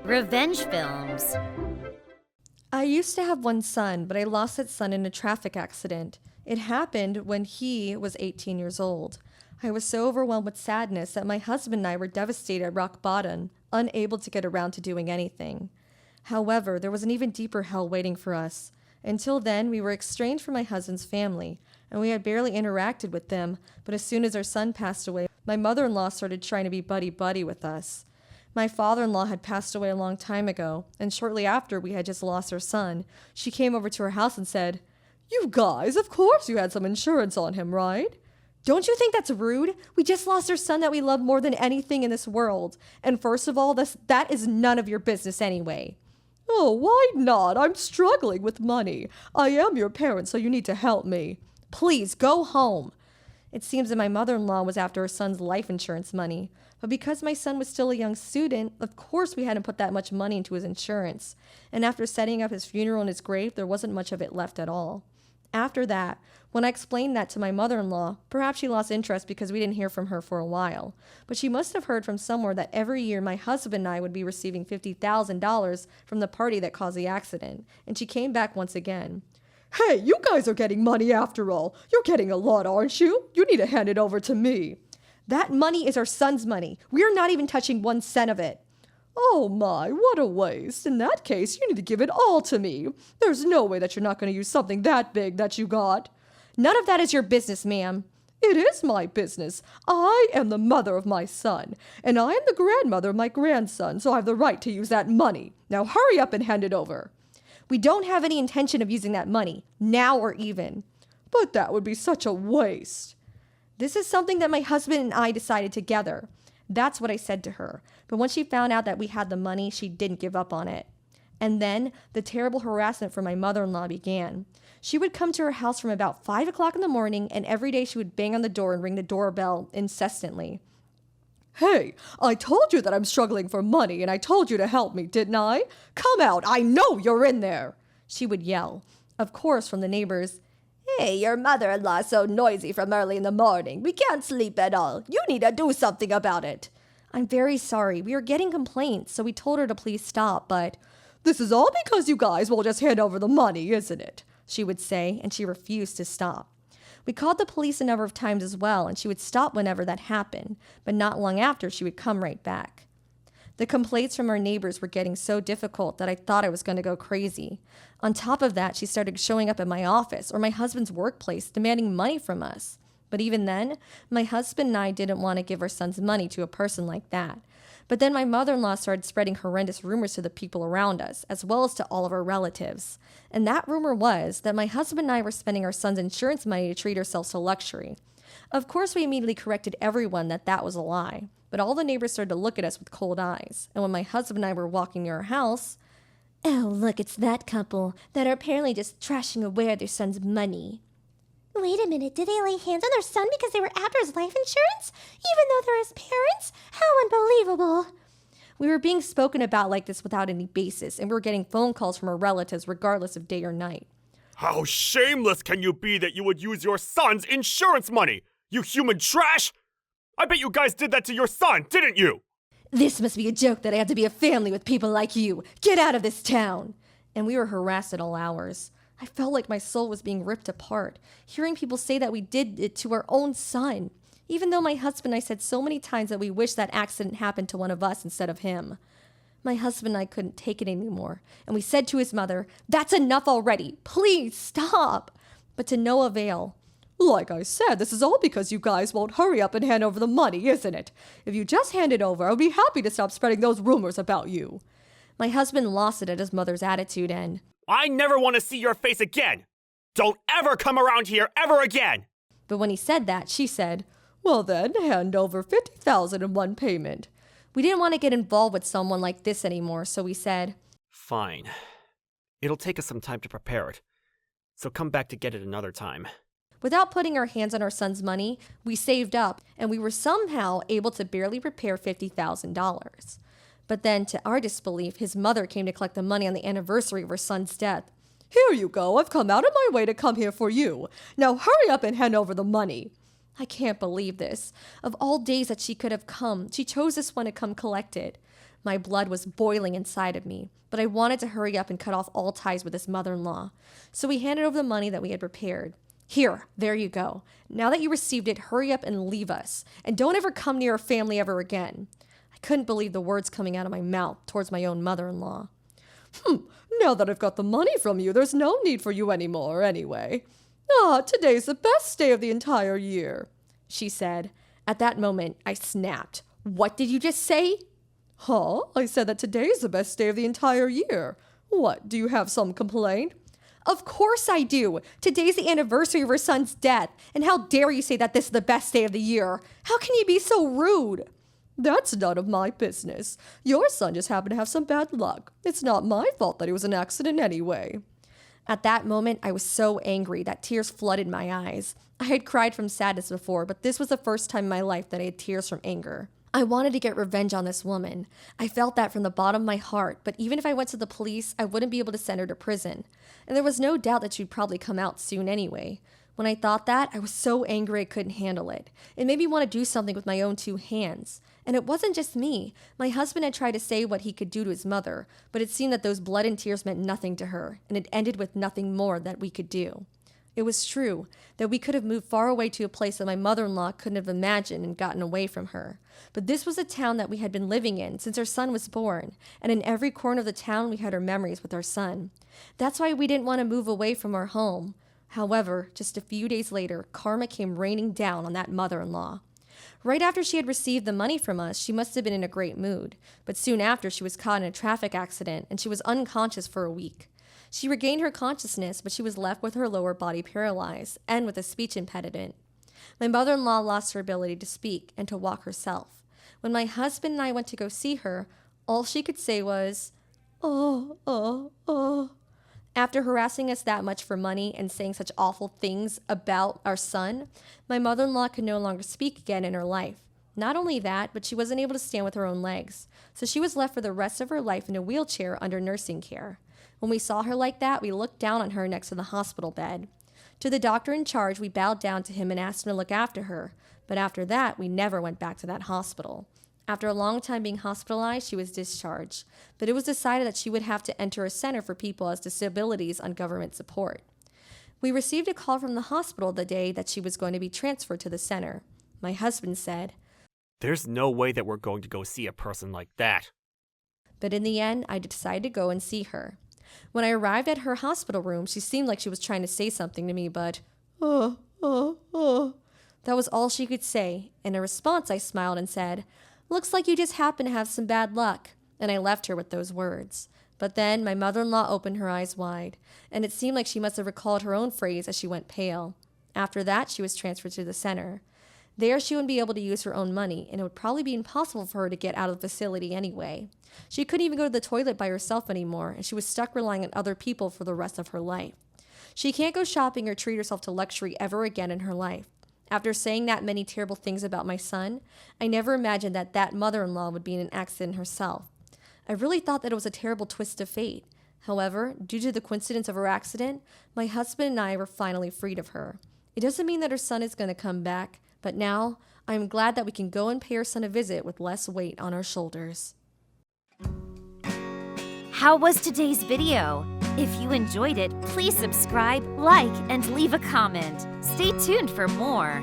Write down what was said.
Revenge films. I used to have one son, but I lost that son in a traffic accident. It happened when he was 18 years old. I was so overwhelmed with sadness that my husband and I were devastated at rock bottom, unable to get around to doing anything. However, there was an even deeper hell waiting for us. Until then, we were estranged from my husband's family, and we had barely interacted with them, but as soon as our son passed away, my mother-in-law started trying to be buddy-buddy with us. My father-in-law had passed away a long time ago, and shortly after we had just lost our son, she came over to our house and said, "You guys, of course you had some insurance on him, right? Don't you think that's rude? We just lost our son that we love more than anything in this world. And first of all, that is none of your business anyway." "Oh, why not? I'm struggling with money. I am your parent, so you need to help me." "Please, go home." It seems that my mother-in-law was after her son's life insurance money. But because my son was still a young student, of course we hadn't put that much money into his insurance. And after setting up his funeral and his grave, there wasn't much of it left at all. After that, when I explained that to my mother-in-law, perhaps she lost interest because we didn't hear from her for a while. But she must have heard from somewhere that every year my husband and I would be receiving $50,000 from the party that caused the accident. And she came back once again. "Hey, you guys are getting money after all. You're getting a lot, aren't you? You need to hand it over to me." "That money is our son's money. We are not even touching 1 cent of it." "Oh my, what a waste. In that case, you need to give it all to me. There's no way that you're not going to use something that big that you got." "None of that is your business, ma'am." "It is my business. I am the mother of my son, and I am the grandmother of my grandson, so I have the right to use that money. Now hurry up and hand it over." "We don't have any intention of using that money, now or even." "But that would be such a waste." "This is something that my husband and I decided together." That's what I said to her. But when she found out that we had the money, she didn't give up on it. And then the terrible harassment from my mother-in-law began. She would come to her house from about 5 o'clock in the morning, and every day she would bang on the door and ring the doorbell incessantly. "Hey, I told you that I'm struggling for money, and I told you to help me, didn't I? Come out, I know you're in there," she would yell. Of course, from the neighbors, "Hey, your mother-in-law is so noisy from early in the morning. We can't sleep at all. You need to do something about it." "I'm very sorry. We are getting complaints, so we told her to please stop, but—" "This is all because you guys won't just hand over the money, isn't it?" she would say, and she refused to stop. We called the police a number of times as well, and she would stop whenever that happened, but not long after she would come right back. The complaints from our neighbors were getting so difficult that I thought I was going to go crazy. On top of that, she started showing up at my office or my husband's workplace demanding money from us. But even then, my husband and I didn't want to give our son's money to a person like that. But then my mother-in-law started spreading horrendous rumors to the people around us, as well as to all of our relatives. And that rumor was that my husband and I were spending our son's insurance money to treat ourselves to luxury. Of course, we immediately corrected everyone that that was a lie. But all the neighbors started to look at us with cold eyes. And when my husband and I were walking near our house, "Oh, look, it's that couple that are apparently just trashing away their son's money." Wait a minute, did they lay hands on their son because they were after his life insurance? Even though they're his parents? How unbelievable. We were being spoken about like this without any basis, and we were getting phone calls from our relatives regardless of day or night. "How shameless can you be that you would use your son's insurance money? You human trash! I bet you guys did that to your son, didn't you?" "This must be a joke that I have to be a family with people like you. Get out of this town." And we were harassed at all hours. I felt like my soul was being ripped apart, hearing people say that we did it to our own son, even though my husband and I said so many times that we wished that accident happened to one of us instead of him. My husband and I couldn't take it anymore, and we said to his mother, "That's enough already. Please stop." But to no avail. "Like I said, this is all because you guys won't hurry up and hand over the money, isn't it? If you just hand it over, I'll be happy to stop spreading those rumors about you." My husband lost it at his mother's attitude and, "I never want to see your face again! Don't ever come around here ever again!" But when he said that, she said, "Well then, hand over $50,000 in one payment." We didn't want to get involved with someone like this anymore, so we said, "Fine. It'll take us some time to prepare it, so come back to get it another time." Without putting our hands on our son's money, we saved up, and we were somehow able to barely prepare $50,000. But then, to our disbelief, his mother came to collect the money on the anniversary of her son's death. "Here you go. I've come out of my way to come here for you. Now hurry up and hand over the money." I can't believe this. Of all days that she could have come, she chose this one to come collect it. My blood was boiling inside of me, but I wanted to hurry up and cut off all ties with his mother-in-law. So we handed over the money that we had prepared. Here, there you go. Now that you received it, hurry up and leave us. And don't ever come near our family ever again. I couldn't believe the words coming out of my mouth towards my own mother-in-law. Now that I've got the money from you, there's no need for you anymore, anyway. Today's the best day of the entire year, she said. At that moment, I snapped. What did you just say? I said that today's the best day of the entire year. What, do you have some complaint? Of course I do. Today's the anniversary of her son's death, and how dare you say that this is the best day of the year? How can you be so rude? That's none of my business. Your son just happened to have some bad luck. It's not my fault that he was in an accident anyway. At that moment, I was so angry that tears flooded my eyes. I had cried from sadness before, but this was the first time in my life that I had tears from anger. I wanted to get revenge on this woman. I felt that from the bottom of my heart, but even if I went to the police, I wouldn't be able to send her to prison. And there was no doubt that she'd probably come out soon anyway. When I thought that, I was so angry I couldn't handle it. It made me want to do something with my own two hands. And it wasn't just me. My husband had tried to say what he could do to his mother, but it seemed that those blood and tears meant nothing to her, and it ended with nothing more that we could do. It was true that we could have moved far away to a place that my mother-in-law couldn't have imagined and gotten away from her. But this was a town that we had been living in since our son was born, and in every corner of the town we had our memories with our son. That's why we didn't want to move away from our home. However, just a few days later, karma came raining down on that mother-in-law. Right after she had received the money from us, she must have been in a great mood. But soon after, she was caught in a traffic accident, and she was unconscious for a week. She regained her consciousness, but she was left with her lower body paralyzed and with a speech impediment. My mother-in-law lost her ability to speak and to walk herself. When my husband and I went to go see her, all she could say was, oh. After harassing us that much for money and saying such awful things about our son, my mother-in-law could no longer speak again in her life. Not only that, but she wasn't able to stand with her own legs, so she was left for the rest of her life in a wheelchair under nursing care. When we saw her like that, we looked down on her next to the hospital bed. To the doctor in charge, we bowed down to him and asked him to look after her, but after that, we never went back to that hospital. After a long time being hospitalized, she was discharged, but it was decided that she would have to enter a center for people with disabilities on government support. We received a call from the hospital the day that she was going to be transferred to the center. My husband said, There's no way that we're going to go see a person like that. But in the end, I decided to go and see her. When I arrived at her hospital room, she seemed like she was trying to say something to me, but, That was all she could say. In a response, I smiled and said, Looks like you just happen to have some bad luck. And I left her with those words. But then my mother-in-law opened her eyes wide, and it seemed like she must have recalled her own phrase as she went pale. After that, she was transferred to the center. There, she wouldn't be able to use her own money, and it would probably be impossible for her to get out of the facility anyway. She couldn't even go to the toilet by herself anymore, and she was stuck relying on other people for the rest of her life. She can't go shopping or treat herself to luxury ever again in her life. After saying that many terrible things about my son, I never imagined that that mother-in-law would be in an accident herself. I really thought that it was a terrible twist of fate. However, due to the coincidence of her accident, my husband and I were finally freed of her. It doesn't mean that her son is going to come back, but now I am glad that we can go and pay her son a visit with less weight on our shoulders. How was today's video? If you enjoyed it, please subscribe, like, and leave a comment. Stay tuned for more.